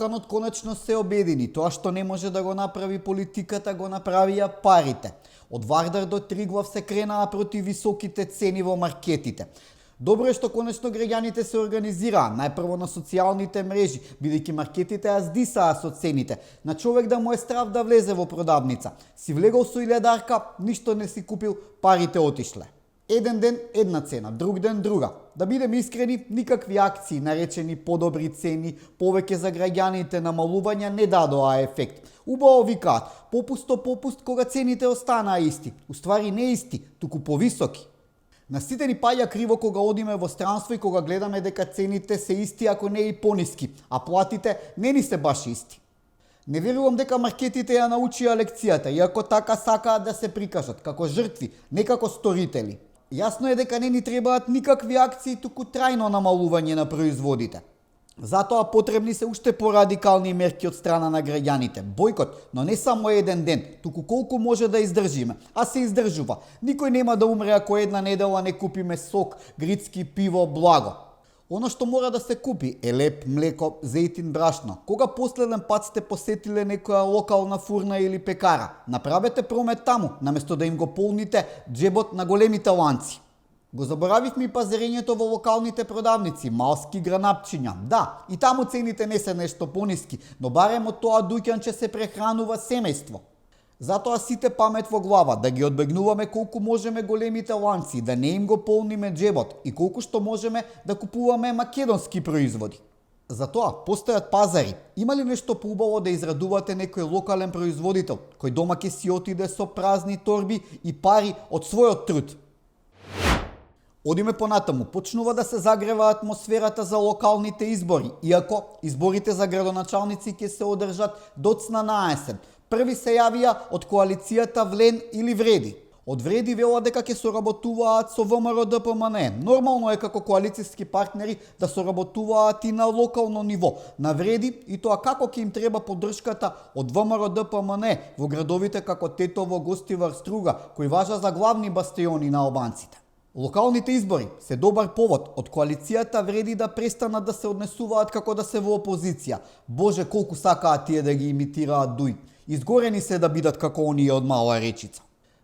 Балканот конечно се обедини. Тоа што не може да го направи политиката, го направија парите. Од Вардар до Триглав се кренаа против високите цени во маркетите. Добро е што конечно граѓаните се организираа, најпрво на социјалните мрежи, бидејќи маркетите ја здисаа со цените. На човек да му е страв да влезе во продавница. Си влегол со 1000-дарка, ништо не си купил, парите отишле. Еден ден една цена, друг ден друга. Да бидеме искрени, никакви акции, наречени подобри цени, повеќе за граѓаните, намалувања не дадоа ефект. Убаво викаат, попуст кога цените останаа исти. Уствари не исти, туку повисоки. На сите ни паѓа криво кога одиме во странство и кога гледаме дека цените се исти, ако не и пониски, а платите не ни се баш исти. Не верувам дека маркетите ја научија лекцијата, иако така сакаат да се прикажат, како жртви, не како сторители. Јасно е дека не ни требаат никакви акции, туку трајно намалување на производите. Затоа потребни се уште порадикални мерки од страна на граѓаните. Бојкот, но не само еден ден, туку колку може да издржиме, а се издржува. Никој нема да умре ако една недела не купиме сок, грицки, пиво, благо. Оно што мора да се купи е леп, млеко, зејтин, брашно. Кога последен пат сте посетиле некоја локална фурна или пекара? Направете промет таму, наместо да им го полните џебот на големите ланци. Го заборавивме и пазарењето во локалните продавници, малски гранапчиња. Да, и таму цените не се нешто пониски, но барем од тоа дуќанче се прехранува семејство. Затоа сите памет во глава, да ги одбегнуваме колку можеме големите ланци, да не им го полниме џебот и колку што можеме да купуваме македонски производи. Затоа постојат пазари. Има ли нешто поубаво да израдувате некој локален производител, кој дома ќе си отиде со празни торби и пари од својот труд? Одиме понатаму, почнува да се загрева атмосферата за локалните избори, иако изборите за градоначалници ќе се одржат доцна на есен. Први се јавија од коалицијата Влен или Вреди. Од Вреди велат дека ќе соработуваат со ВМРО ДПМН. Нормално е како коалицијски партнери да соработуваат и на локално ниво. На Вреди и тоа како ќе им треба поддршката од ВМРО ДПМН во градовите како Тетово, Гостивар, Струга, кои важа за главни бастиони на албанците. Локалните избори се добар повод од коалицијата Вреди да престанат да се однесуваат како да се во опозиција. Боже, колку сакаат тие да ги имитираат Дуј. Изгорени се да бидат како оние од Мала Речица.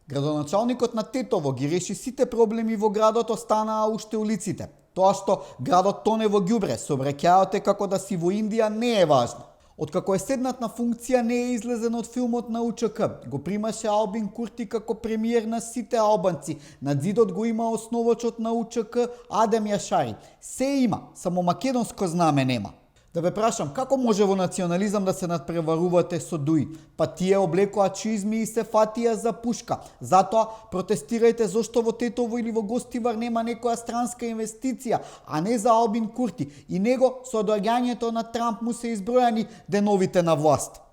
Градоначалникот на Тетово ги реши сите проблеми во градот, останаа уште улиците. Тоа што градот тоне во ѓубре, сообраќајот е како да си во Индија, не е важно. Откако е седнат на функција, не е излезен од филмот на УЧК. Го примаше Албин Курти како премиер на сите албанци. На зидот го има основачот на УЧК Адем Јашари. Се има, само македонско знаме нема. Да ве прашам, како може во национализам да се надпреварувате со Дуј? Па тие облекоа чизми и се фатија за пушка. Затоа протестирајте зошто во Тетово или во Гостивар нема некоја странска инвестиција, а не за Албин Курти. И него со доаѓањето на Трамп му се избројани деновите на власт.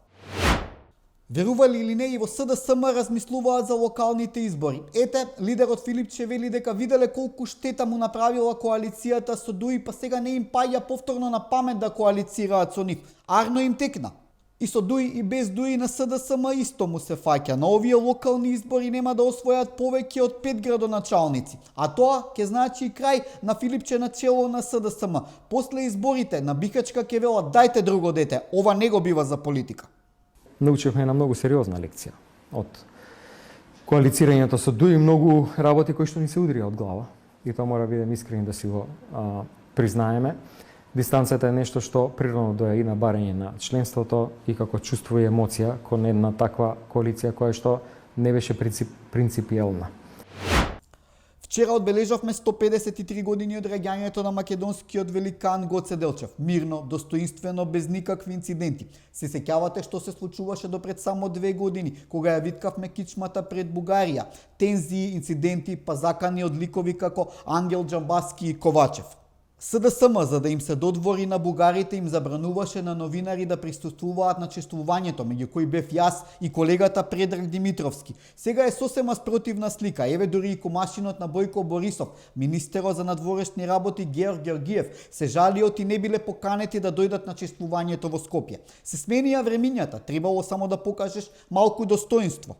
Верували или не, и во СДСМ размислуваат за локалните избори. Ете, лидерот Филипче вели дека виделе колку штета му направила коалицијата со Дуј, па сега не им паѓа повторно на памет да коалицираат со нив. Арно им текна. И со Дуј и без Дуј на СДСМ исто му се фаќа. На овие локални избори нема да освојат повеќе од 5 градоначалници. А тоа ќе значи и крај на Филипче на чело на СДСМ. После изборите на Бикачка ќе велат дајте друго дете, ова не го бива за политика. Научивме една многу сериозна лекција од коалицирањето со Дуј, многу работи кои што ни се удрија од глава. И тоа мора да бидеме искрени да си го признаеме. Дистанцата е нешто што природно доја и на барање на членството и како чувство и емоција кон една таква коалиција која што не беше принципиелна. Вчера одбележавме 153 години од раѓањето на македонскиот великан Гоце Делчев. Мирно, достоинствено, без никакви инциденти. Се сеќавате што се случуваше до пред само 2 години, кога ја виткавме кичмата пред Бугарија. Тензии, инциденти, па закани од ликови како Ангел Џамбаски и Ковачев. СДСМ, за да им се додвори на бугарите, им забрануваше на новинари да присуствуваат на чествувањето, меѓу кои бев јас и колегата Предраг Димитровски. Сега е сосема спротивна слика. Еве дури и комашинот на Бојко Борисов, министерот за надворешни работи Георг Георгиев, се жалиот и не биле поканети да дојдат на чествувањето во Скопје. Се сменија времињата, требало само да покажеш малку достоинство.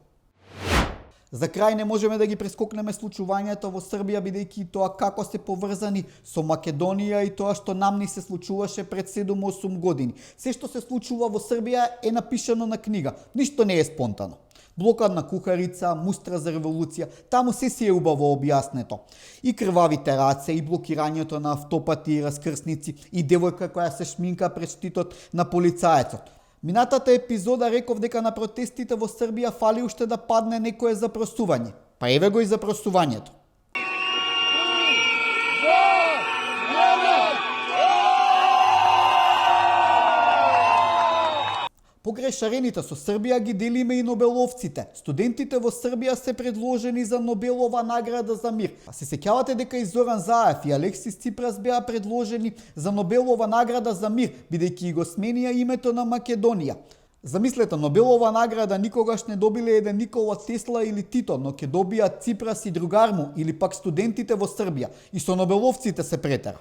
За крај не можеме да ги прескокнеме случувањата во Србија, бидејќи тоа како се поврзани со Македонија и тоа што нам ни се случуваше пред 7-8 години. Се што се случува во Србија е напишано на книга, ништо не е спонтано. Блокадна кухарица, мустра за револуција, таму се си е убаво објаснето. И крвавите раце, и блокирањето на автопати и раскрсници, и девојка која се шминка пред штитот на полицаецот. Минатата епизода реков дека на протестите во Србија фали уште да падне некое запросување. Па еве го и запросувањето. Покрај шарените со Србија ги делиме и Нобеловците. Студентите во Србија се предложени за Нобелова награда за мир. А се сеќавате дека и Зоран Заев и Алексис Ципрас беа предложени за Нобелова награда за мир, бидејќи го сменија името на Македонија. Замислете, Нобелова награда никогаш не добиле еден Никола Тесла или Тито, но ќе добијат Ципрас и другар му или пак студентите во Србија. И со Нобеловците се претера.